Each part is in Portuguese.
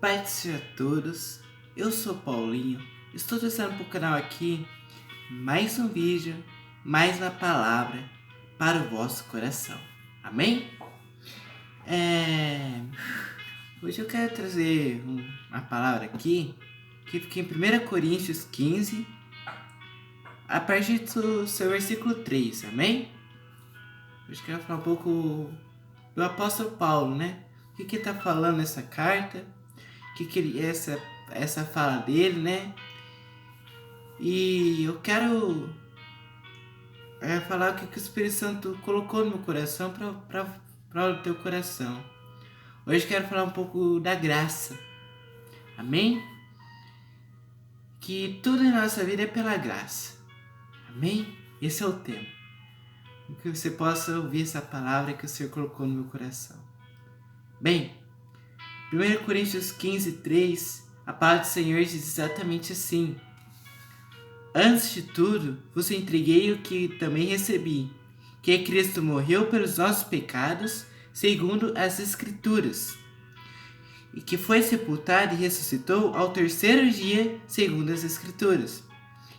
Paz do Senhor a todos, eu sou Paulinho, estou trazendo para o canal aqui mais um vídeo, mais uma palavra para o vosso coração, amém? Hoje eu quero trazer uma palavra aqui, que fica em 1 Coríntios 15, a partir do seu versículo 3, amém? Hoje eu quero falar um pouco do apóstolo Paulo, né? O que ele está falando nessa carta, essa fala dele, né? E eu quero falar o que o Espírito Santo colocou no meu coração para o teu coração. Hoje eu quero falar um pouco da graça, amém? Que tudo em nossa vida é pela graça, amém? Esse é o tema. Que você possa ouvir essa palavra que o Senhor colocou no meu coração. Bem, 1 Coríntios 15, 3, a palavra do Senhor diz exatamente assim: antes de tudo, vos entreguei o que também recebi, que Cristo morreu pelos nossos pecados, segundo as Escrituras, e que foi sepultado e ressuscitou ao terceiro dia, segundo as Escrituras,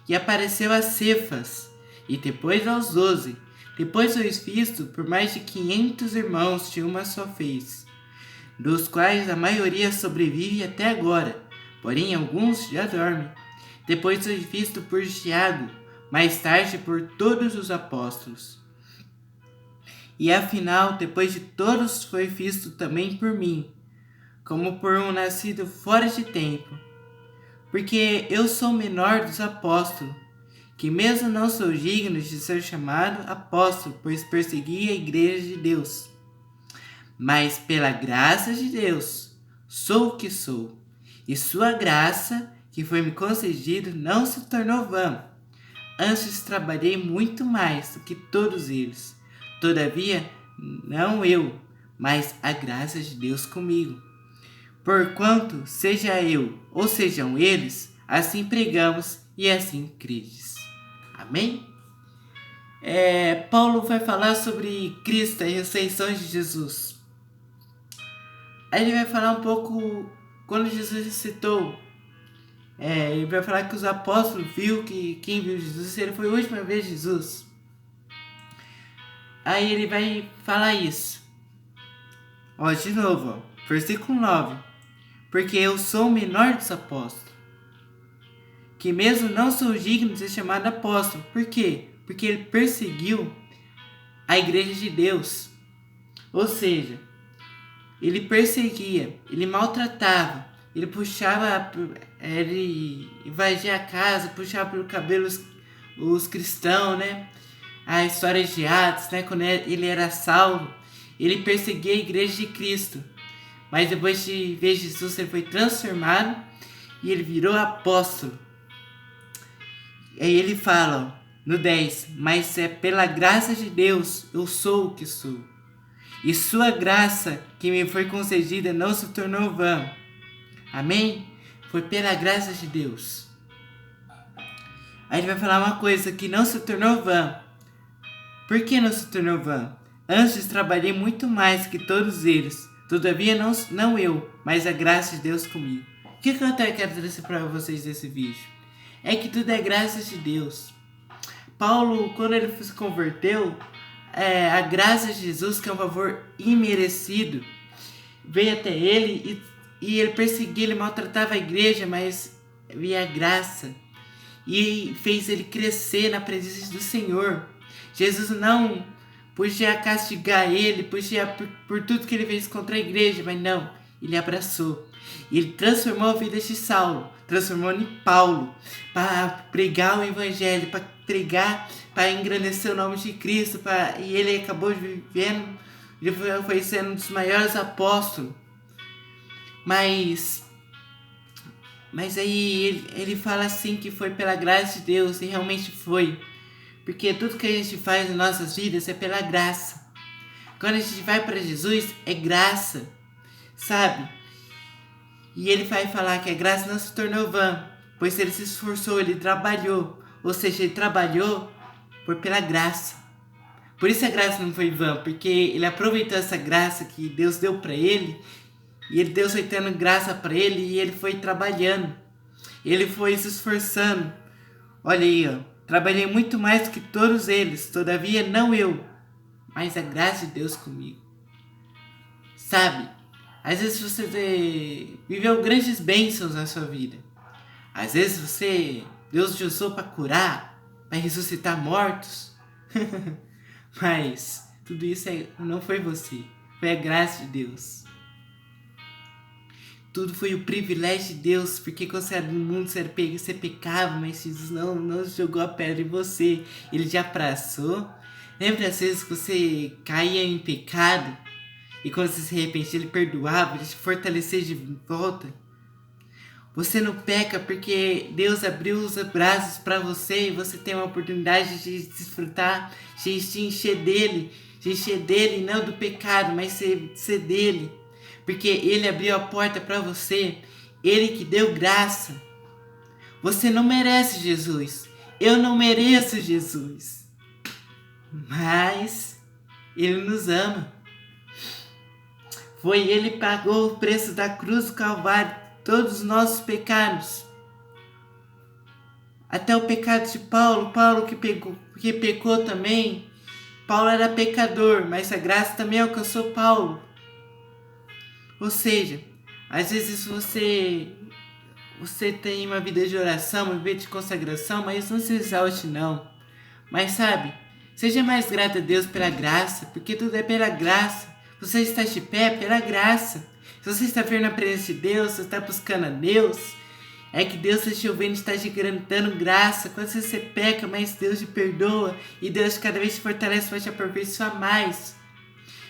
e apareceu a Cefas, e depois aos 12, depois foi visto por mais de 500 irmãos de uma só vez, dos quais a maioria sobrevive até agora, porém alguns já dormem. Depois foi visto por Tiago, mais tarde por todos os apóstolos. E afinal, depois de todos, foi visto também por mim, como por um nascido fora de tempo. Porque eu sou o menor dos apóstolos, que mesmo não sou digno de ser chamado apóstolo, pois persegui a igreja de Deus. Mas pela graça de Deus, sou o que sou, e sua graça, que foi me concedido, não se tornou vã. Antes trabalhei muito mais do que todos eles. Todavia, não eu, mas a graça de Deus comigo. Porquanto, seja eu ou sejam eles, assim pregamos e assim credes. Amém? Paulo vai falar sobre Cristo e a ressurreição de Jesus. Aí ele vai falar um pouco quando Jesus ressuscitou. Ele vai falar que os apóstolos viu que quem viu Jesus, ele foi a última vez Jesus. Aí ele vai falar isso. De novo, versículo 9. Porque eu sou o menor dos apóstolos, que mesmo não sou digno de ser chamado apóstolo. Por quê? Porque ele perseguiu a igreja de Deus. Ou seja, ele perseguia, ele maltratava, ele puxava, ele invadia a casa, puxava pelo cabelo os cristãos, né? A história de Atos, né? Quando ele era Saulo, ele perseguia a igreja de Cristo. Mas depois de ver Jesus, ele foi transformado e ele virou apóstolo. Aí ele fala, no 10, mas é pela graça de Deus, eu sou o que sou. E sua graça que me foi concedida não se tornou vã. Amém? Foi pela graça de Deus. Aí ele vai falar uma coisa que não se tornou vã. Por que não se tornou vã? Antes trabalhei muito mais que todos eles. Todavia não eu, mas a graça de Deus comigo. O que eu até quero trazer para vocês nesse vídeo? É que tudo é graça de Deus. Paulo, quando ele se converteu, a graça de Jesus, que é um favor imerecido, veio até ele e ele perseguia, ele maltratava a igreja, mas via a graça e fez ele crescer na presença do Senhor. Jesus não podia castigar ele, podia por tudo que ele fez contra a igreja, mas não, ele abraçou. Ele transformou a vida de Saulo, transformou em Paulo, para pregar o evangelho, para pregar, para engrandecer o nome de Cristo, e ele acabou vivendo, ele foi sendo um dos maiores apóstolos. Mas aí ele fala assim que foi pela graça de Deus, e realmente foi. Porque tudo que a gente faz em nossas vidas é pela graça. Quando a gente vai para Jesus, é graça, sabe? E ele vai falar que a graça não se tornou vã, pois ele se esforçou, ele trabalhou. Ou seja, ele trabalhou pela graça. Por isso a graça não foi vã, porque ele aproveitou essa graça que Deus deu para ele E Deus foi tendo graça para ele e ele foi trabalhando. Ele foi se esforçando. Olha aí, ó. Trabalhei muito mais que todos eles, todavia não eu, mas a graça de Deus comigo. Sabe? Às vezes você viveu grandes bênçãos na sua vida. Às vezes Deus te usou para curar, para ressuscitar mortos. Mas tudo isso não foi você, foi a graça de Deus. Tudo foi o privilégio de Deus, porque quando você era no mundo você pecava, mas Jesus não jogou a pedra em você, Ele te abraçou. Lembra às vezes que você caía em pecado e quando você se arrependia Ele perdoava, Ele te fortalecia de volta? Você não peca porque Deus abriu os braços para você e você tem uma oportunidade de desfrutar, de encher dele, não do pecado, mas ser dele. Porque Ele abriu a porta para você, Ele que deu graça. Você não merece Jesus, eu não mereço Jesus, mas Ele nos ama. Foi Ele que pagou o preço da cruz do Calvário, todos os nossos pecados. Até o pecado de Paulo que pecou também. Paulo era pecador, mas a graça também alcançou Paulo. Ou seja, às vezes você tem uma vida de oração, uma vida de consagração, mas não se exalte não. Mas sabe, seja mais grato a Deus pela graça, porque tudo é pela graça. Você está de pé pela graça. Se você está vendo a presença de Deus, você está buscando a Deus, é que Deus está te ouvindo, está te dando graça. Quando você peca, mas Deus te perdoa e Deus cada vez te fortalece, vai te aperfeiçoar mais.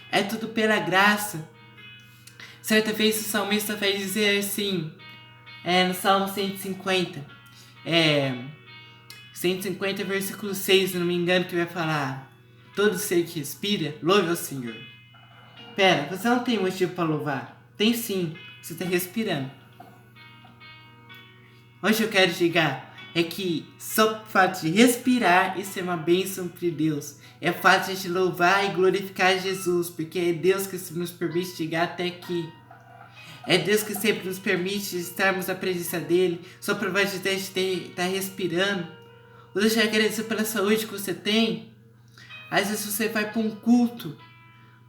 É tudo pela graça. Certa vez o salmista vai dizer assim, no Salmo 150, 150 versículo 6, se não me engano, que vai falar: todo ser que respira, louve ao Senhor. Pera, você não tem motivo para louvar? Tem sim, você está respirando. Onde eu quero chegar é que só o fato de respirar, isso é uma bênção de Deus. É o fato de a gente louvar e glorificar Jesus, porque é Deus que nos permite chegar até aqui. É Deus que sempre nos permite estarmos na presença dEle, só por de estar respirando. Ou deixa eu agradecer pela saúde que você tem. Às vezes você vai para um culto,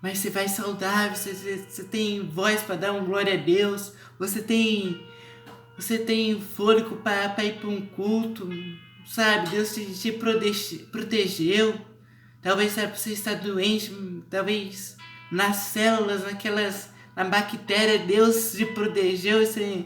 mas você vai saudável, você tem voz para dar uma glória a Deus, você tem fôlego para ir para um culto, sabe? Deus te protegeu. Talvez você está doente, talvez nas células, na bactéria, Deus te protegeu, você,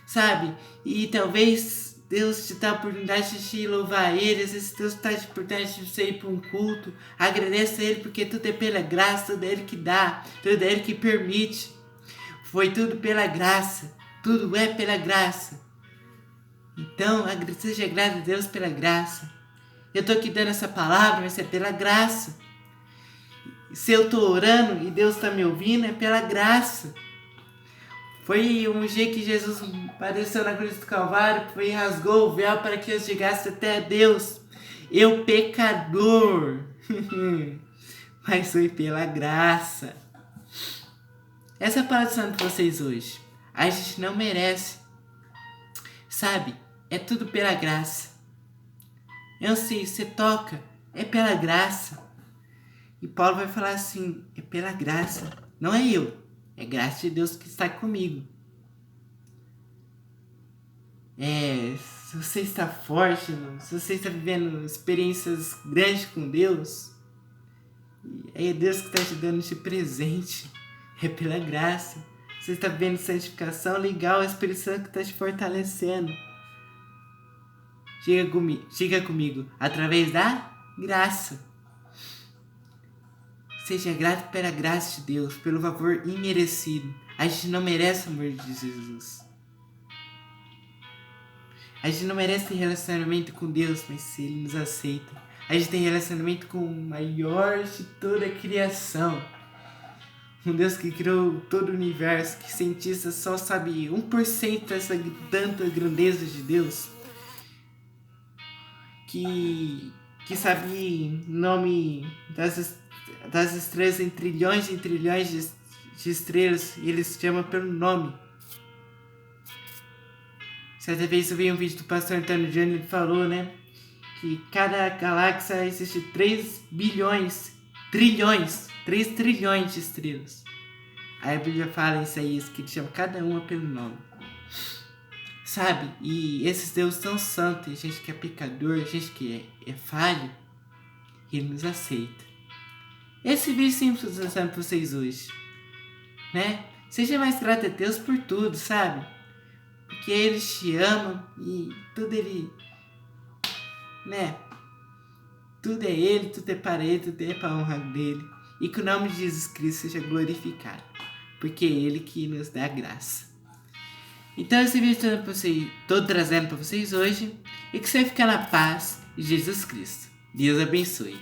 sabe? E talvez Deus te dá a oportunidade de te louvar a Ele, às vezes Deus está te oportunidade de você ir para um culto. Agradeça a Ele, porque tudo é pela graça, tudo é Ele que dá, tudo é Ele que permite. Foi tudo pela graça, tudo é pela graça. Então, seja grato a Deus pela graça. Eu estou aqui dando essa palavra, mas é pela graça. Se eu estou orando e Deus está me ouvindo, é pela graça. Foi um dia que Jesus padeceu na cruz do Calvário, foi e rasgou o véu para que eu chegasse até Deus. Eu pecador. Mas foi pela graça. Essa é a palavra do Santo para vocês hoje. A gente não merece. Sabe? É tudo pela graça. Eu sei, você toca, é pela graça. E Paulo vai falar assim, é pela graça, não é eu, é graça de Deus que está comigo. Se você está forte, se você está vivendo experiências grandes com Deus, é Deus que está te dando esse presente, é pela graça. Você está vivendo santificação, legal, é o Espírito Santo que está te fortalecendo. Chega comigo, através da graça. Seja grato pela graça de Deus, pelo favor imerecido. A gente não merece o amor de Jesus. A gente não merece ter relacionamento com Deus, mas Ele nos aceita. A gente tem relacionamento com o maior de toda a criação. Um Deus que criou todo o universo, que cientistas só sabem 1% dessa tanta grandeza de Deus. Que sabe nome das estrelas em trilhões de estrelas e ele se chama pelo nome. Certa vez eu vi um vídeo do pastor Antônio Júnior, ele falou, né, que cada galáxia existe 3 trilhões de estrelas. Aí a Bíblia fala em Isaías que ele chama cada uma pelo nome. Sabe? E esses deuses tão santos, a gente que é pecador, a gente que é falho, ele nos aceita. Esse vídeo simples que eu estou para vocês hoje, né? Seja mais grato a Deus por tudo, sabe? Porque Ele te ama e tudo Ele, né? Tudo é Ele, tudo é para Ele, tudo é para a honra dEle. E que o nome de Jesus Cristo seja glorificado, porque é Ele que nos dá graça. Então esse vídeo estou trazendo para vocês hoje, e que você fique na paz de Jesus Cristo. Deus abençoe.